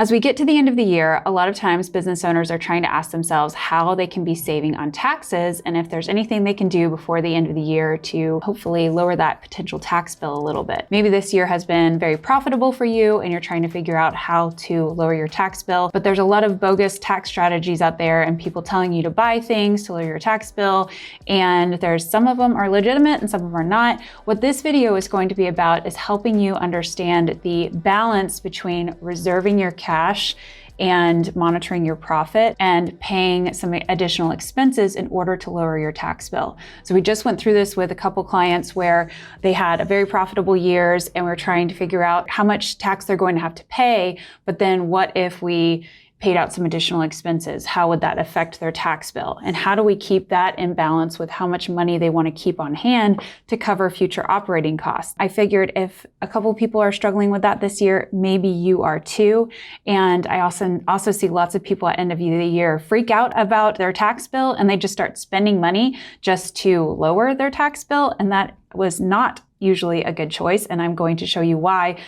As we get to the end of the year, a lot of times business owners are trying to ask themselves how they can be saving on taxes and if there's anything they can do before the end of the year to hopefully lower that potential tax bill a little bit. Maybe this year has been very profitable for you and you're trying to figure out how to lower your tax bill, but there's a lot of bogus tax strategies out there and people telling you to buy things to lower your tax bill, and there's some of them are legitimate and some of them are not. What this video is going to be about is helping you understand the balance between reserving your cash and monitoring your profit and paying some additional expenses in order to lower your tax bill. So we just went through this with a couple clients where they had a very profitable years and we're trying to figure out how much tax they're going to have to pay, but then what if we paid out some additional expenses? How would that affect their tax bill? And how do we keep that in balance with how much money they want to keep on hand to cover future operating costs? I figured if a couple people are struggling with that this year, maybe you are too. And I also see lots of people at end of the year freak out about their tax bill and they just start spending money just to lower their tax bill. And that was not usually a good choice. And I'm going to show you why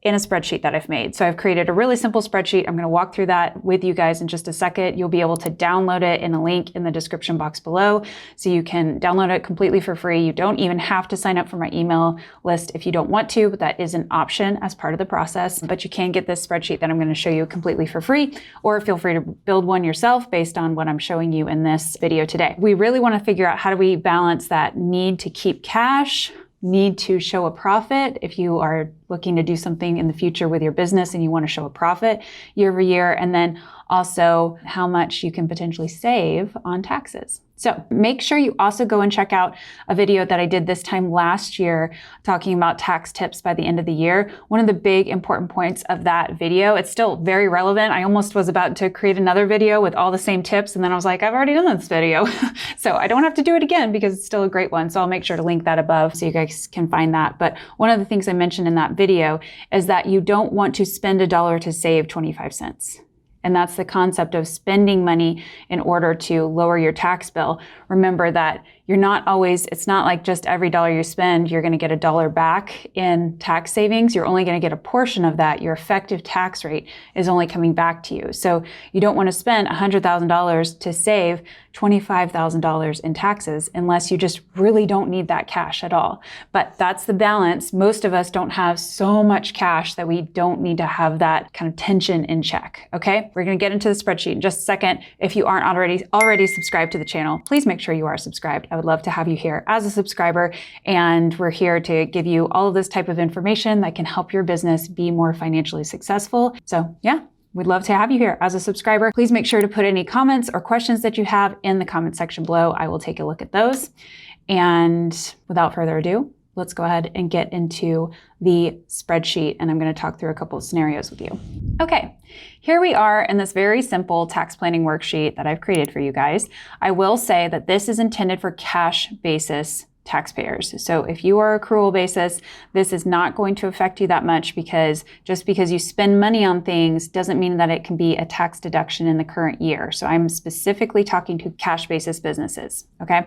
in a spreadsheet that I've made. So I've created a really simple spreadsheet. I'm going to walk through that with you guys in just a second. You'll be able to download it in a link in the description box below. So you can download it completely for free. You don't even have to sign up for my email list if you don't want to, but that is an option as part of the process. But you can get this spreadsheet that I'm going to show you completely for free, or feel free to build one yourself based on what I'm showing you in this video today. We really want to figure out how do we balance that need to keep cash, need to show a profit if you are looking to do something in the future with your business and you want to show a profit year over year, and then also how much you can potentially save on taxes. So make sure you also go and check out a video that I did this time last year talking about tax tips by the end of the year. One of the big important points of that video, it's still very relevant. I almost was about to create another video with all the same tips, and then I was like, I've already done this video. So I don't have to do it again because it's still a great one. So I'll make sure to link that above so you guys can find that. But one of the things I mentioned in that video is that you don't want to spend $1 to save 25 cents. And that's the concept of spending money in order to lower your tax bill. Remember that you're not always, it's not like just every dollar you spend, you're going to get $1 back in tax savings. You're only going to get a portion of that. Your effective tax rate is only coming back to you. So you don't want to spend $100,000 to save $25,000 in taxes unless you just really don't need that cash at all. But that's the balance. Most of us don't have so much cash that we don't need to have that kind of tension in check. Okay, we're going to get into the spreadsheet in just a second. If you aren't already subscribed to the channel, please make sure you are subscribed. I would love to have you here as a subscriber, and we're here to give you all of this type of information that can help your business be more financially successful. So yeah, we'd love to have you here as a subscriber. Please make sure to put any comments or questions that you have in the comment section below. I will take a look at those. And without further ado, let's go ahead and get into the spreadsheet, and I'm going to talk through a couple of scenarios with you. Okay, here we are in this very simple tax planning worksheet that I've created for you guys. I will say that this is intended for cash basis taxpayers. So if you are accrual basis, this is not going to affect you that much, because just because you spend money on things doesn't mean that it can be a tax deduction in the current year. So I'm specifically talking to cash basis businesses. Okay,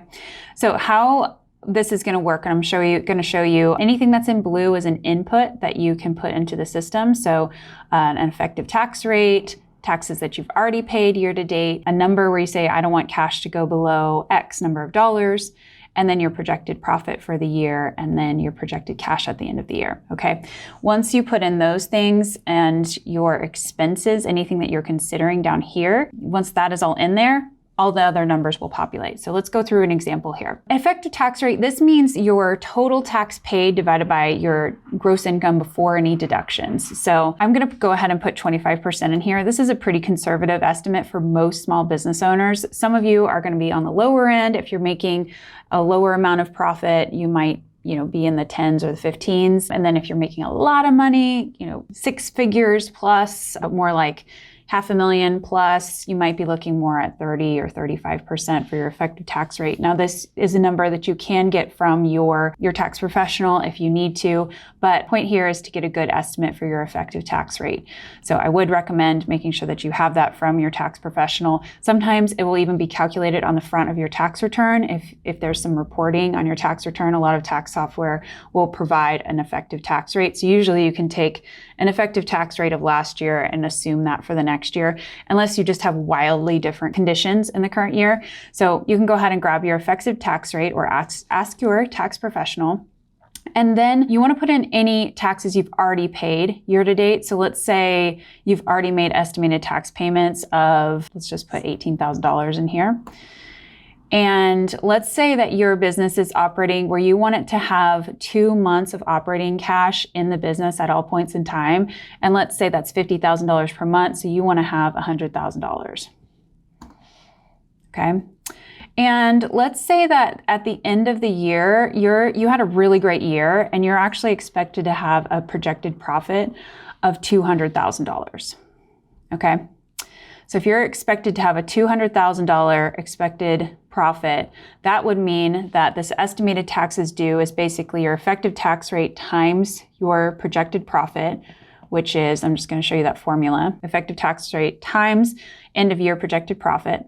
so how this is going to work, and I'm going to show you anything that's in blue is an input that you can put into the system. So an effective tax rate, taxes that you've already paid year to date, a number where you say, I don't want cash to go below X number of dollars, and then your projected profit for the year, and then your projected cash at the end of the year. Okay. Once you put in those things and your expenses, anything that you're considering down here, once that is all in there, all the other numbers will populate. So let's go through an example here. Effective tax rate, this means your total tax paid divided by your gross income before any deductions. So I'm going to go ahead and put 25% in here. This is a pretty conservative estimate for most small business owners. Some of you are going to be on the lower end. If you're making a lower amount of profit, you might be in the 10s or the 15s. And then if you're making a lot of money, 6 figures plus, more like $500,000 plus, you might be looking more at 30 or 35% for your effective tax rate. Now, this is a number that you can get from your tax professional if you need to, but point here is to get a good estimate for your effective tax rate. So I would recommend making sure that you have that from your tax professional. Sometimes it will even be calculated on the front of your tax return. If there's some reporting on your tax return, a lot of tax software will provide an effective tax rate. So usually you can take an effective tax rate of last year and assume that for the next year, unless you just have wildly different conditions in the current year. So you can go ahead and grab your effective tax rate or ask your tax professional. And then you want to put in any taxes you've already paid year to date. So let's say you've already made estimated tax payments of, let's just put $18,000 in here. And let's say that your business is operating where you want it to have 2 months of operating cash in the business at all points in time. And let's say that's $50,000 per month. So you want to have $100,000. Okay. And let's say that at the end of the year, you had a really great year and you're actually expected to have a projected profit of $200,000. Okay. So if you're expected to have a $200,000 expected profit, that would mean that this estimated taxes due is basically your effective tax rate times your projected profit, which is, I'm just going to show you that formula, effective tax rate times end of year projected profit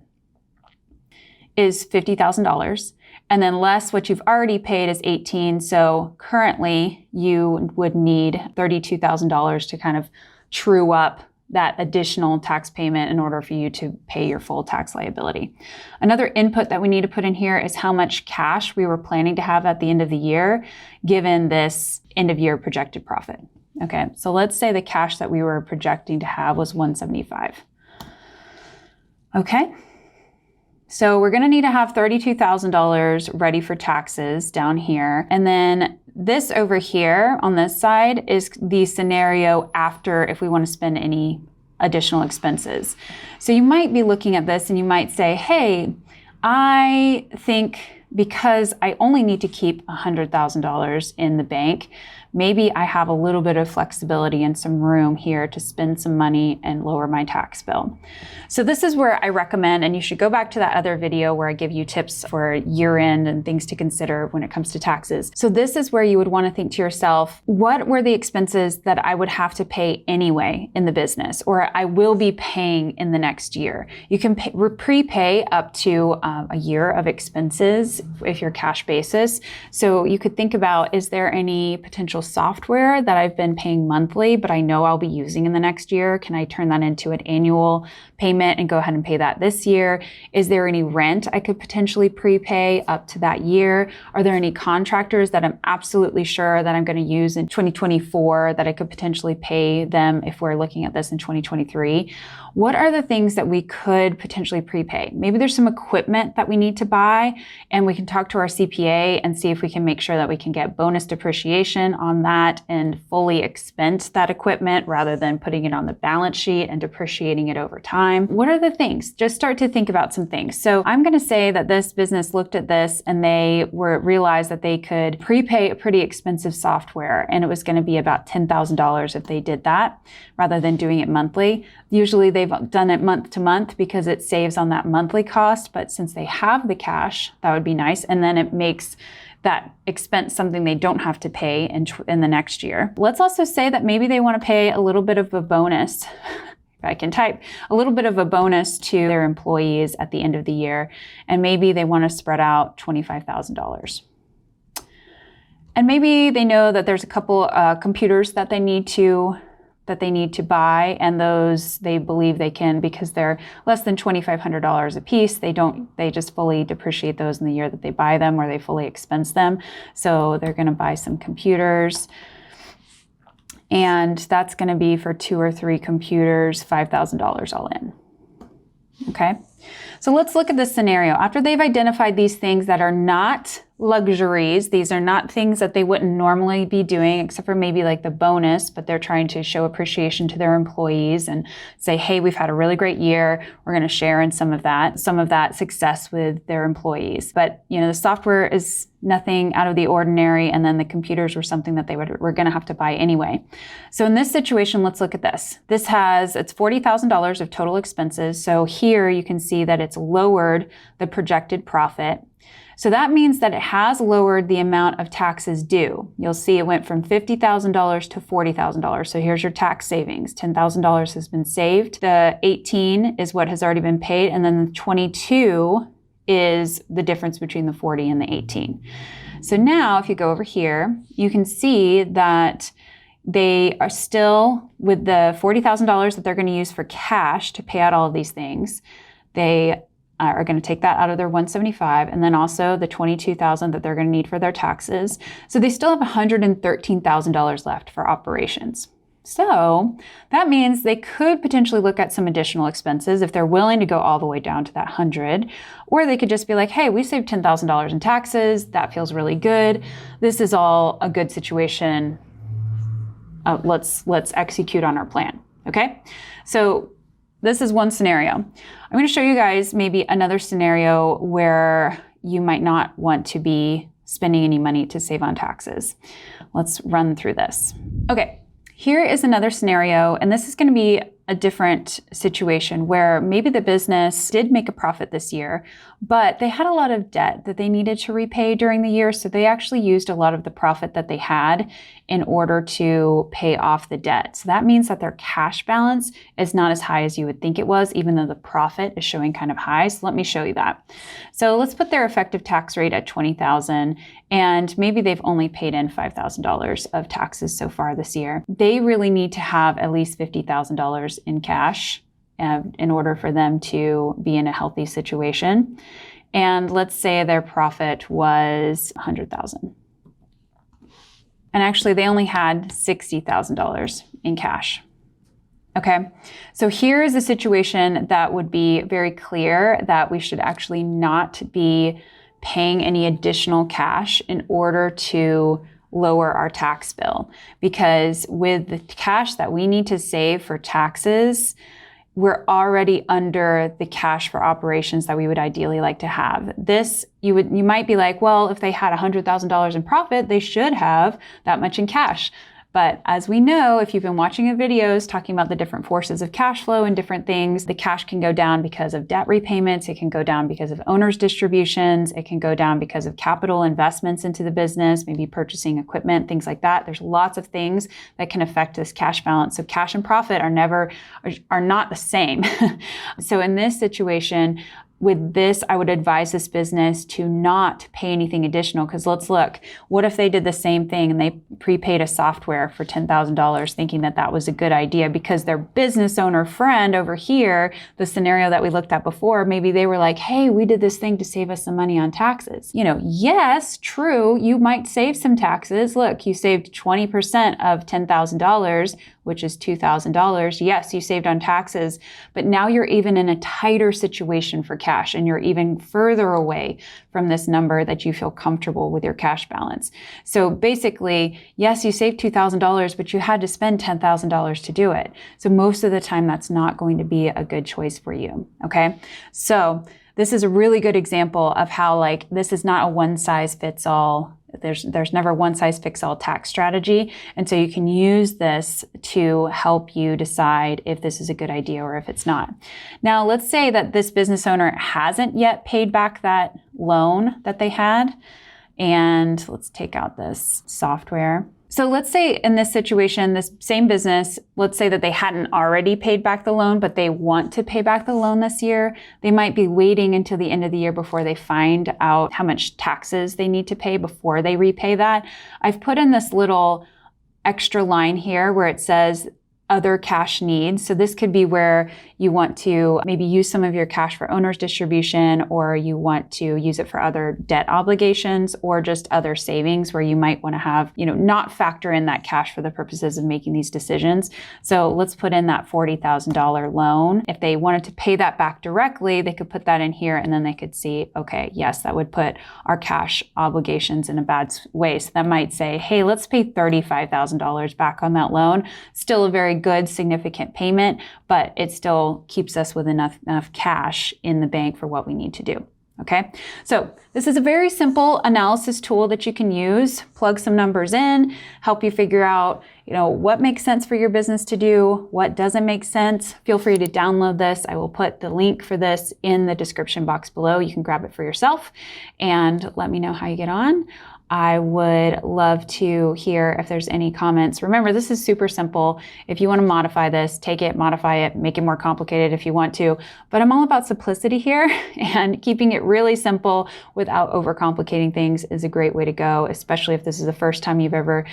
is $50,000. And then less what you've already paid is 18. So currently you would need $32,000 to kind of true up that additional tax payment in order for you to pay your full tax liability. Another input that we need to put in here is how much cash we were planning to have at the end of the year, given this end of year projected profit. Okay, so let's say the cash that we were projecting to have was $175. Okay, so we're gonna need to have $32,000 ready for taxes down here. And then this over here on this side is the scenario after if we want to spend any additional expenses. So you might be looking at this and you might say, hey, I think because I only need to keep $100,000 in the bank, maybe I have a little bit of flexibility and some room here to spend some money and lower my tax bill. So this is where I recommend, and you should go back to that other video where I give you tips for year end and things to consider when it comes to taxes. So this is where you would want to think to yourself, what were the expenses that I would have to pay anyway in the business, or I will be paying in the next year? You can prepay up to a year of expenses if you're cash basis. So you could think about, is there any potential software that I've been paying monthly, but I know I'll be using in the next year? Can I turn that into an annual payment and go ahead and pay that this year? Is there any rent I could potentially prepay up to that year? Are there any contractors that I'm absolutely sure that I'm going to use in 2024 that I could potentially pay them if we're looking at this in 2023? What are the things that we could potentially prepay? Maybe there's some equipment that we need to buy, and we can talk to our CPA and see if we can make sure that we can get bonus depreciation on that and fully expense that equipment rather than putting it on the balance sheet and depreciating it over time. What are the things? Just start to think about some things. So I'm going to say that this business looked at this and they realized that they could prepay a pretty expensive software, and it was going to be about $10,000 if they did that rather than doing it monthly. Usually they've done it month to month because it saves on that monthly cost, but since they have the cash, that would be nice. And then it makes that expense something they don't have to pay in the next year. Let's also say that maybe they want to pay a little bit of a bonus, if I can type, a little bit of a bonus to their employees at the end of the year. And maybe they want to spread out $25,000. And maybe they know that there's a couple computers that they need to buy, and those they believe they can, because they're less than $2,500 a piece. They just fully depreciate those in the year that they buy them, or they fully expense them. So they're going to buy some computers, and that's going to be for 2 or 3 computers, $5,000 all in. Okay. So let's look at this scenario. After they've identified these things that are not luxuries, these are not things that they wouldn't normally be doing, except for maybe like the bonus, but they're trying to show appreciation to their employees and say, hey, we've had a really great year. We're going to share in some of that success with their employees. But, you know, the software is nothing out of the ordinary, and then the computers were something that were going to have to buy anyway. So in this situation, let's look at this. It's $40,000 of total expenses. So here you can see that it's lowered the projected profit. So that means that it has lowered the amount of taxes due. You'll see it went from $50,000 to $40,000. So here's your tax savings. $10,000 has been saved. The 18 is what has already been paid, and then the 22 is the difference between the 40 and the 18. So now if you go over here, you can see that they are still with the $40,000 that they're going to use for cash to pay out all of these things. They are going to take that out of their $175, and then also the $22,000 that they're going to need for their taxes. So they still have $113,000 left for operations. So that means they could potentially look at some additional expenses if they're willing to go all the way down to that 100, or they could just be like, hey, we saved $10,000 in taxes. That feels really good. This is all a good situation. Let's execute on our plan. Okay. So this is one scenario. I'm going to show you guys maybe another scenario where you might not want to be spending any money to save on taxes. Let's run through this. Okay. Here is another scenario, and this is going to be a different situation where maybe the business did make a profit this year, but they had a lot of debt that they needed to repay during the year. So they actually used a lot of the profit that they had in order to pay off the debt. So that means that their cash balance is not as high as you would think it was, even though the profit is showing kind of high. So let me show you that. So let's put their effective tax rate at $20,000, and maybe they've only paid in $5,000 of taxes so far this year. They really need to have at least $50,000 in cash in order for them to be in a healthy situation. And let's say their profit was $100,000. And actually they only had $60,000 in cash. Okay, so here is a situation that would be very clear that we should actually not be paying any additional cash in order to lower our tax bill, because with the cash that we need to save for taxes, we're already under the cash for operations that we would ideally like to have. This, you might be like, well, if they had $100,000 in profit, they should have that much in cash. But as we know, if you've been watching the videos talking about the different forces of cash flow and different things, the cash can go down because of debt repayments. It can go down because of owners' distributions. It can go down because of capital investments into the business, maybe purchasing equipment, things like that. There's lots of things that can affect this cash balance. So cash and profit are not the same. So in this situation, with this, I would advise this business to not pay anything additional, because let's look, what if they did the same thing and they prepaid a software for $10,000 thinking that that was a good idea because their business owner friend over here, the scenario that we looked at before, maybe they were like, hey, we did this thing to save us some money on taxes. You know, yes, true, you might save some taxes. Look, you saved 20% of $10,000, which is $2,000. Yes, you saved on taxes, but now you're even in a tighter situation for cash, and you're even further away from this number that you feel comfortable with your cash balance. So basically, yes, you saved $2,000, but you had to spend $10,000 to do it. So most of the time, that's not going to be a good choice for you, okay? So this is a really good example of how, like, this is not a one-size-fits-all. There's never one-size-fits-all tax strategy. And so you can use this to help you decide if this is a good idea or if it's not. Now, let's say that this business owner hasn't yet paid back that loan that they had. And let's take out this software. So let's say in this situation, this same business, let's say that they hadn't already paid back the loan, but they want to pay back the loan this year. They might be waiting until the end of the year before they find out how much taxes they need to pay before they repay that. I've put in this little extra line here where it says other cash needs. So this could be where you want to maybe use some of your cash for owner's distribution, or you want to use it for other debt obligations or just other savings where you might want to have, not factor in that cash for the purposes of making these decisions. So let's put in that $40,000 loan. If they wanted to pay that back directly, they could put that in here and then they could see, okay, yes, that would put our cash obligations in a bad way. So that might say, hey, let's pay $35,000 back on that loan. Still a very good, significant payment, but it still keeps us with enough cash in the bank for what we need to do. Okay, so this is a very simple analysis tool that you can use. Plug some numbers in, help you figure out, what makes sense for your business to do, what doesn't make sense. Feel free to download this. I will put the link for this in the description box below. You can grab it for yourself and let me know how you get on. I would love to hear if there's any comments. Remember, this is super simple. If you want to modify this, take it, modify it, make it more complicated if you want to. But I'm all about simplicity here, and keeping it really simple without overcomplicating things is a great way to go, especially if this is the first time you've ever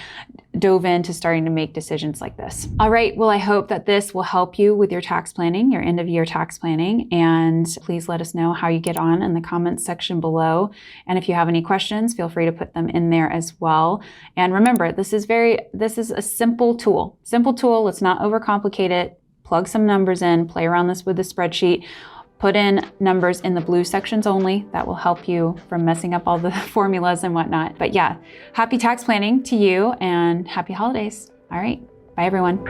dove into starting to make decisions like this. All right, well, I hope that this will help you with your tax planning, your end of year tax planning, and please let us know how you get on in the comments section below. And if you have any questions, feel free to put them in there as well. And remember, this is a simple tool. Let's not overcomplicate it. Plug some numbers in, play around this with the spreadsheet. Put in numbers in the blue sections only. That will help you from messing up all the formulas and whatnot. But yeah, happy tax planning to you and happy holidays. All right, bye everyone.